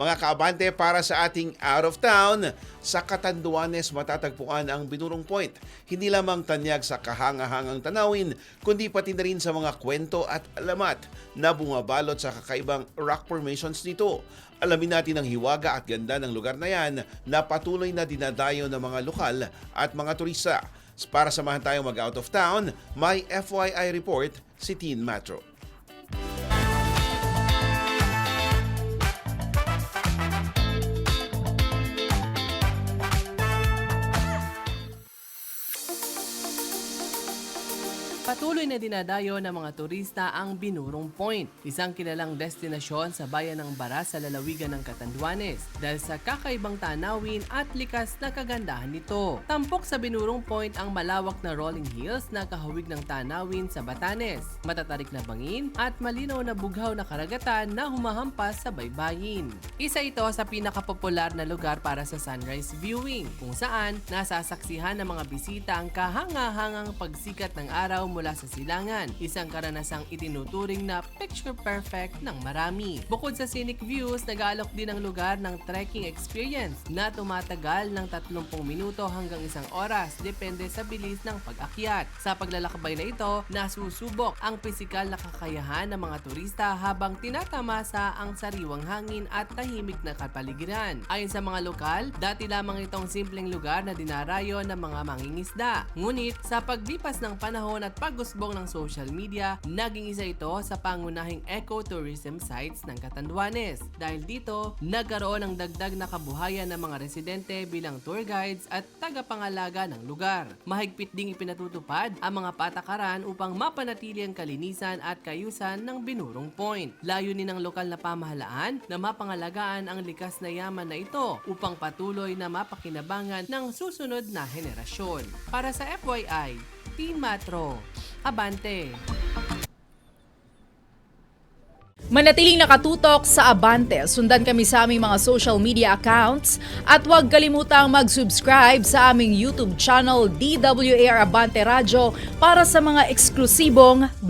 Mga kaabante, para sa ating out of town, sa Catanduanes matatagpuan ang Binurong Point. Hindi lamang tanyag sa kahangahangang tanawin, kundi pati na rin sa mga kwento at alamat na bumabalot sa kakaibang rock formations nito. Alamin natin ang hiwaga at ganda ng lugar na yan na patuloy na dinadayo ng mga lokal at mga turista. Para samahan tayo mag-out of town, may FYI report si Teen Metro. Patuloy na dinadayo ng mga turista ang Binurong Point, isang kilalang destinasyon sa bayan ng Bara sa lalawigan ng Catanduanes dahil sa kakaibang tanawin at likas na kagandahan nito. Tampok sa Binurong Point ang malawak na rolling hills na kahawig ng tanawin sa Batanes, matatarik na bangin at malinaw na bughaw na karagatan na humahampas sa baybayin. Isa ito sa pinakapopular na lugar para sa sunrise viewing, kung saan nasasaksihan ng mga bisita ang kahangahangang pagsikat ng araw mula sa silangan, isang karanasang itinuturing na picture perfect ng marami. Bukod sa scenic views, nag-aalok din ang lugar ng trekking experience na tumatagal ng 30 minuto hanggang 1 oras depende sa bilis ng pag-akyat. Sa paglalakbay na ito, nasusubok ang pisikal na kakayahan ng mga turista habang tinatamasa ang sariwang hangin at tahimik na kapaligiran. Ayon sa mga lokal, dati lamang itong simpleng lugar na dinarayo ng mga mangingisda. Ngunit sa paglipas ng panahon at pag-usbong ng social media, naging isa ito sa pangunahing ecotourism sites ng Catanduanes. Dahil dito, nagkaroon ng dagdag na kabuhayan ng mga residente bilang tour guides at tagapangalaga ng lugar. Mahigpit ding ipinatutupad ang mga patakaran upang mapanatili ang kalinisan at kayusan ng Binurong Point. Layunin ng lokal na pamahalaan na mapangalagaan ang likas na yaman na ito upang patuloy na mapakinabangan ng susunod na henerasyon. Para sa FYI, Teen Metro, Abante! Manatiling nakatutok sa Abante. Sundan kami sa aming mga social media accounts at huwag kalimutang mag-subscribe sa aming YouTube channel DWAR Abante Radio para sa mga eksklusibong